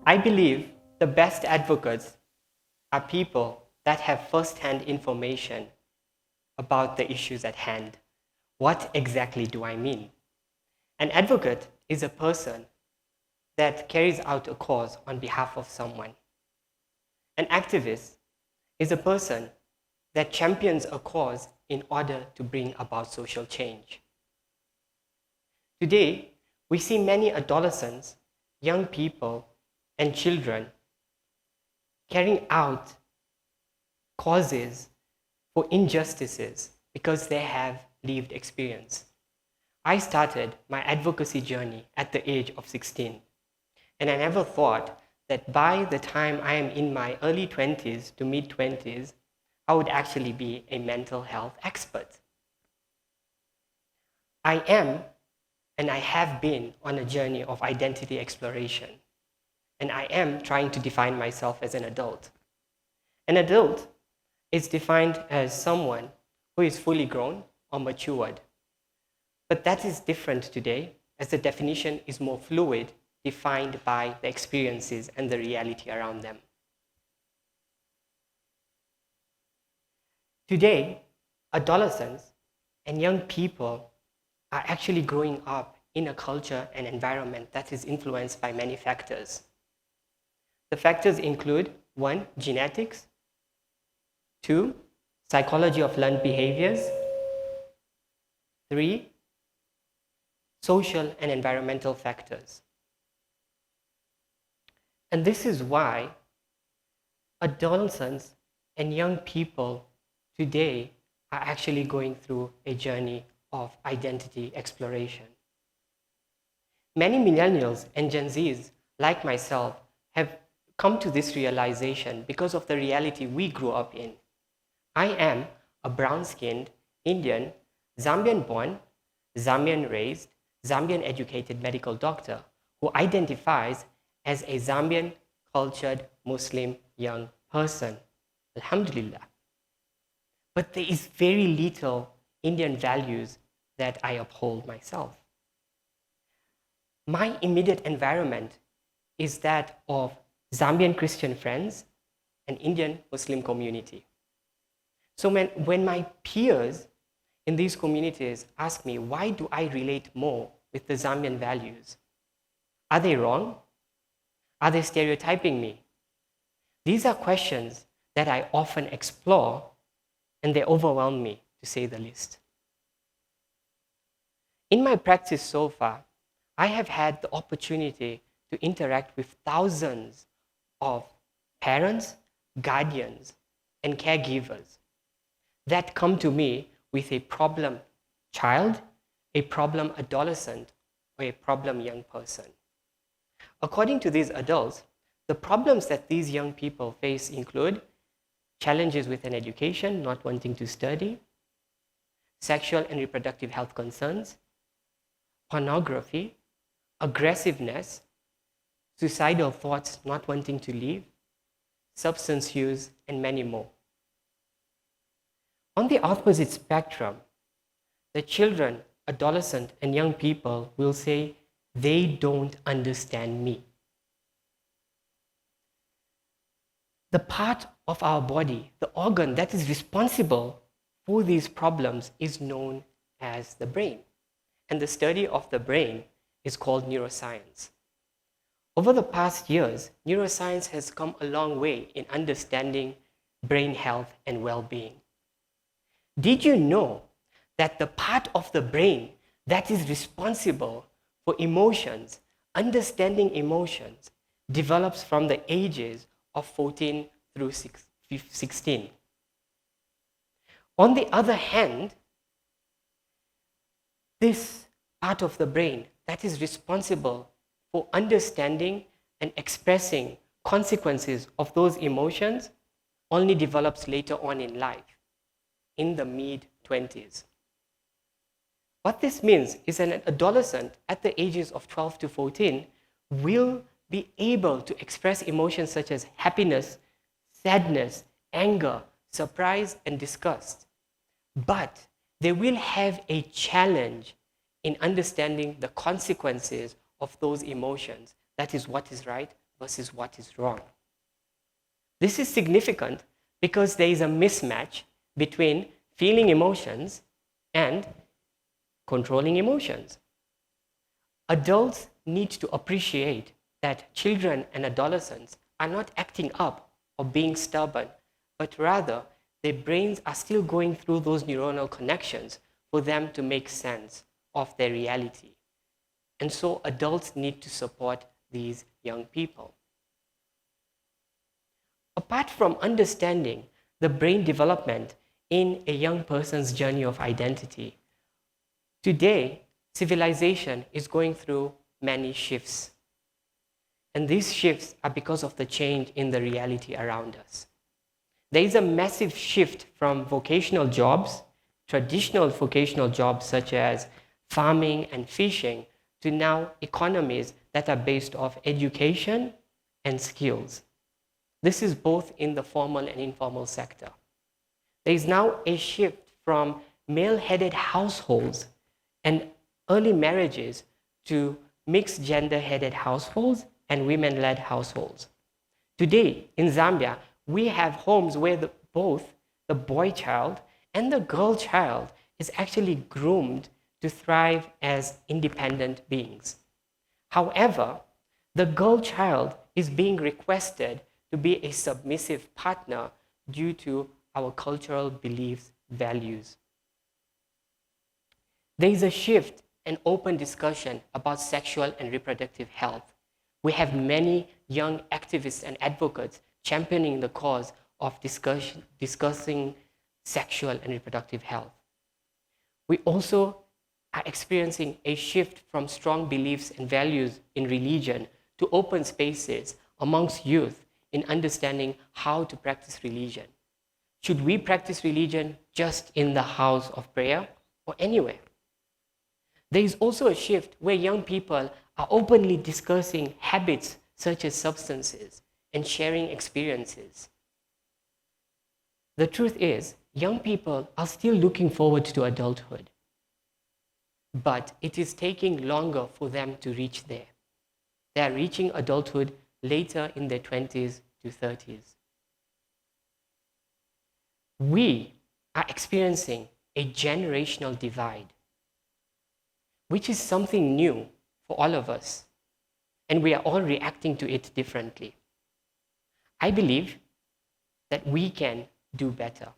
I believe the best advocates are people that have first-hand information about the issues at hand. What exactly do I mean? An advocate is a person that carries out a cause on behalf of someone. An activist is a person that champions a cause in order to bring about social change. Today, we see many adolescents, young people, and children carrying out causes for injustices because they have lived experience. I started my advocacy journey at the age of 16, and I never thought that by the time I am in my early 20s to mid 20s, I would actually be a mental health expert. I am, and I have been on a journey of identity exploration, and I am trying to define myself as an adult. An adult is defined as someone who is fully grown or matured. But that is different today, as the definition is more fluid, defined by the experiences and the reality around them. Today, adolescents and young people are actually growing up in a culture and environment that is influenced by many factors. The factors include 1, genetics, 2, psychology of learned behaviors, 3, social and environmental factors. And this is why adolescents and young people today are actually going through a journey of identity exploration. Many millennials and Gen Zs, like myself, have come to this realization because of the reality we grew up in. I am a brown-skinned, Indian, Zambian-born, Zambian-raised, Zambian-educated medical doctor who identifies as a Zambian cultured Muslim young person. Alhamdulillah. But there is very little Indian values that I uphold myself. My immediate environment is that of Zambian Christian friends and Indian Muslim community. So when my peers in these communities ask me, why do I relate more with the Zambian values? Are they wrong? Are they stereotyping me? These are questions that I often explore, and they overwhelm me, to say the least. In my practice so far, I have had the opportunity to interact with thousands of parents, guardians, and caregivers that come to me with a problem child, a problem adolescent, or a problem young person. According to these adults, the problems that these young people face include challenges with an education, not wanting to study, sexual and reproductive health concerns, pornography, aggressiveness, suicidal thoughts, not wanting to leave, substance use, and many more. On the opposite spectrum, the children, adolescent, and young people will say, they don't understand me. The part of our body, the organ that is responsible for these problems is known as the brain. And the study of the brain is called neuroscience. Over the past years, neuroscience has come a long way in understanding brain health and well-being. Did you know that the part of the brain that is responsible for emotions, understanding emotions, develops from the ages of 14 through 16? On the other hand, this part of the brain that is responsible for understanding and expressing consequences of those emotions only develops later on in life, in the mid-20s. What this means is an adolescent at the ages of 12 to 14 will be able to express emotions such as happiness, sadness, anger, surprise, and disgust. But they will have a challenge in understanding the consequences of those emotions. That is what is right versus what is wrong. This is significant because there is a mismatch between feeling emotions and controlling emotions. Adults need to appreciate that children and adolescents are not acting up or being stubborn, but rather their brains are still going through those neuronal connections for them to make sense of their reality. And so adults need to support these young people. Apart from understanding the brain development in a young person's journey of identity, today, civilization is going through many shifts. And these shifts are because of the change in the reality around us. There is a massive shift from vocational jobs, traditional vocational jobs such as farming and fishing, to now economies that are based off education and skills. This is both in the formal and informal sector. There is now a shift from male-headed households and early marriages to mixed gender-headed households and women-led households. Today, in Zambia, we have homes where both the boy child and the girl child is actually groomed to thrive as independent beings. However, the girl child is being requested to be a submissive partner due to our cultural beliefs, values. There is a shift and open discussion about sexual and reproductive health. We have many young activists and advocates championing the cause of discussing sexual and reproductive health. We also are experiencing a shift from strong beliefs and values in religion to open spaces amongst youth in understanding how to practice religion. Should we practice religion just in the house of prayer or anywhere? There is also a shift where young people are openly discussing habits such as substances and sharing experiences. The truth is, young people are still looking forward to adulthood, but it is taking longer for them to reach there. They are reaching adulthood later in their 20s to 30s. We are experiencing a generational divide, which is something new for all of us, and we are all reacting to it differently. I believe that we can do better.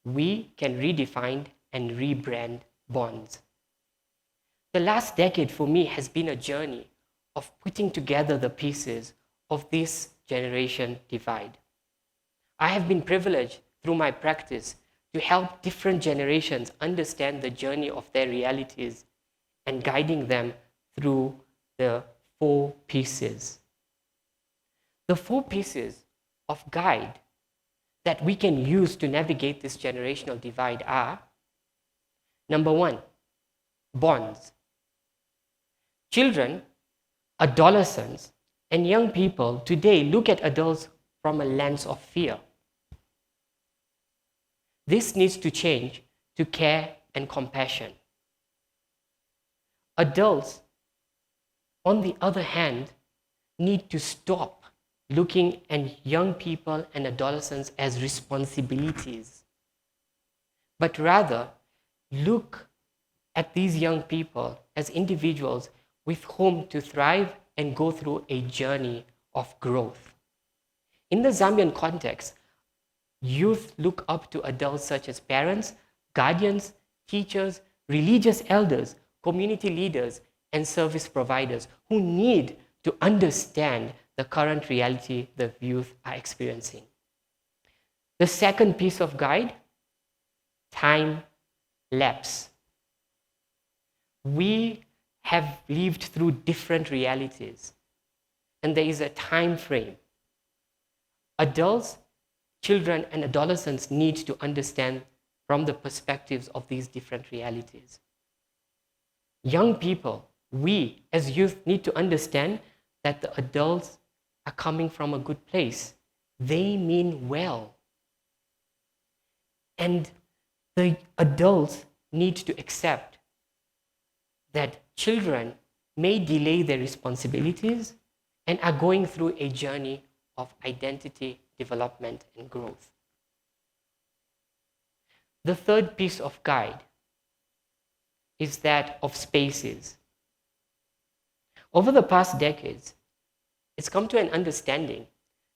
We can redefine and rebrand bonds. The last decade for me has been a journey of putting together the pieces of this generation divide. I have been privileged through my practice to help different generations understand the journey of their realities and guiding them through the 4 pieces. The 4 pieces of guide that we can use to navigate this generational divide are: number 1, bonds. Children, adolescents, and young people today look at adults from a lens of fear. This needs to change to care and compassion. Adults, on the other hand, need to stop looking at young people and adolescents as responsibilities, but rather look at these young people as individuals with whom to thrive and go through a journey of growth. In the Zambian context, youth look up to adults such as parents, guardians, teachers, religious elders, community leaders, and service providers who need to understand the current reality the youth are experiencing. The second piece of guide, time lapse. We have lived through different realities, and there is a time frame. Adults, children, and adolescents need to understand from the perspectives of these different realities. Young people, we as youth need to understand that the adults are coming from a good place. They mean well. And the adults need to accept that children may delay their responsibilities and are going through a journey of identity development and growth. The third piece of guide is that of spaces. Over the past decades, it's come to an understanding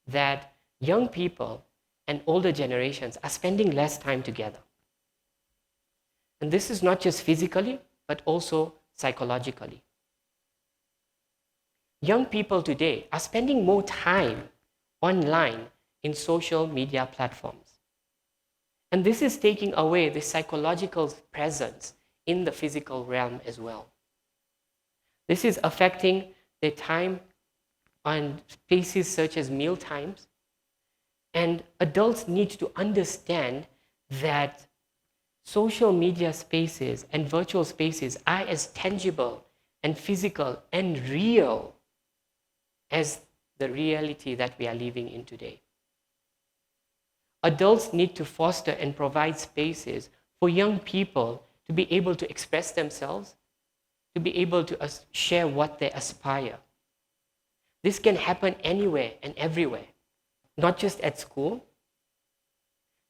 that young people and older generations are spending less time together. And this is not just physically, but also psychologically. Young people today are spending more time online in social media platforms. And this is taking away the psychological presence in the physical realm as well. This is affecting their time on spaces such as meal times. And adults need to understand that social media spaces and virtual spaces are as tangible and physical and real as the reality that we are living in today. Adults need to foster and provide spaces for young people to be able to express themselves, to be able to share what they aspire. This can happen anywhere and everywhere, not just at school,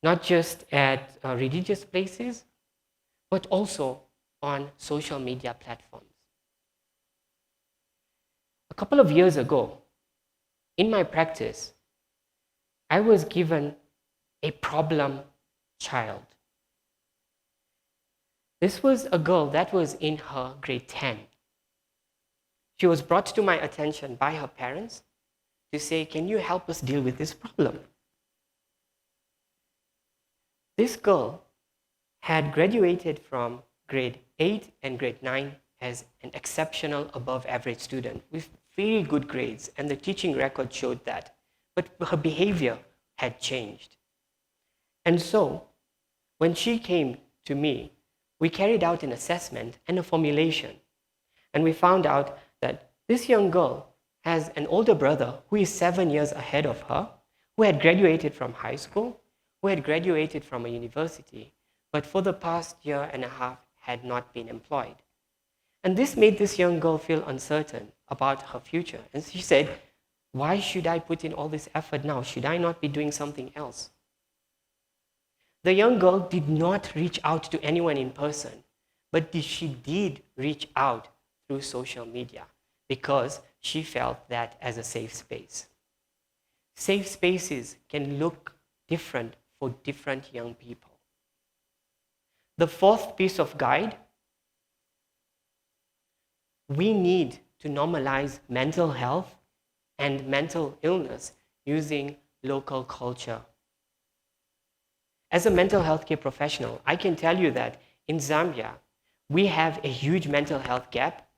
not just at religious places, but also on social media platforms. A couple of years ago, in my practice, I was given a problem child. This was a girl that was in her grade 10. She was brought to my attention by her parents to say, "Can you help us deal with this problem?" This girl had graduated from grade 8 and grade 9 as an exceptional above average student with very good grades, and the teaching record showed that. But her behavior had changed. And so, when she came to me, we carried out an assessment and a formulation. And we found out that this young girl has an older brother who is 7 years ahead of her, who had graduated from high school, who had graduated from a university, but for the past year and a half had not been employed. And this made this young girl feel uncertain about her future. And she said, "Why should I put in all this effort now? Should I not be doing something else?" The young girl did not reach out to anyone in person, but she did reach out through social media because she felt that as a safe space. Safe spaces can look different for different young people. The fourth piece of guide, we need to normalize mental health and mental illness using local culture. As a mental health care professional, I can tell you that in Zambia, we have a huge mental health gap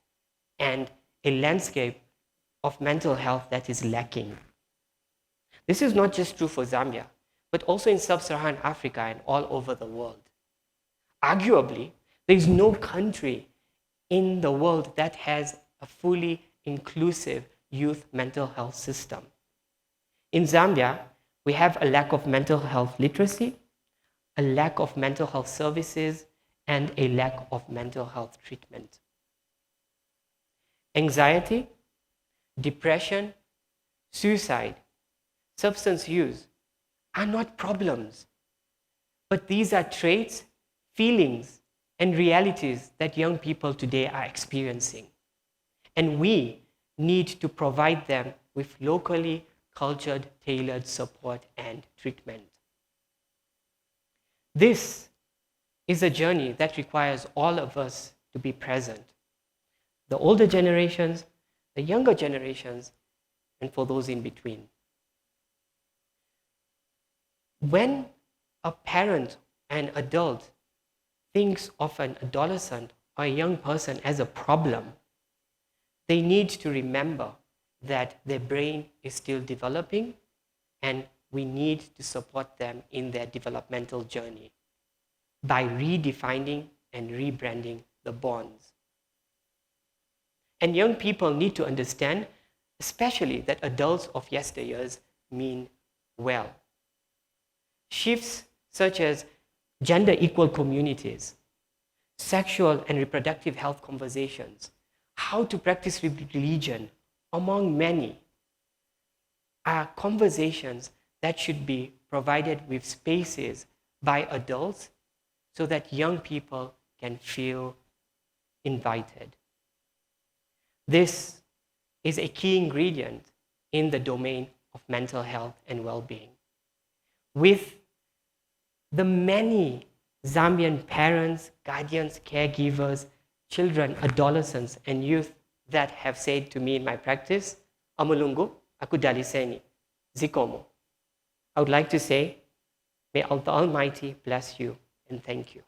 and a landscape of mental health that is lacking. This is not just true for Zambia, but also in sub-Saharan Africa and all over the world. Arguably, there is no country in the world that has a fully inclusive youth mental health system. In Zambia, we have a lack of mental health literacy, a lack of mental health services, and a lack of mental health treatment. Anxiety, depression, suicide, substance use are not problems, but these are traits, feelings, and realities that young people today are experiencing. And we need to provide them with locally cultured, tailored support and treatment. This is a journey that requires all of us to be present. The older generations, the younger generations, and for those in between. When a parent, an adult, thinks of an adolescent or a young person as a problem, they need to remember that their brain is still developing and we need to support them in their developmental journey by redefining and rebranding the bonds. And young people need to understand, especially that adults of yesteryears mean well. Shifts such as gender equal communities, sexual and reproductive health conversations, how to practice religion, among many, are conversations that should be provided with spaces by adults so that young people can feel invited. This is a key ingredient in the domain of mental health and well-being. With the many Zambian parents, guardians, caregivers, children, adolescents, and youth that have said to me in my practice, Amulungu, aku daliseni, zikomo. I would like to say, may Allah Almighty bless you and thank you.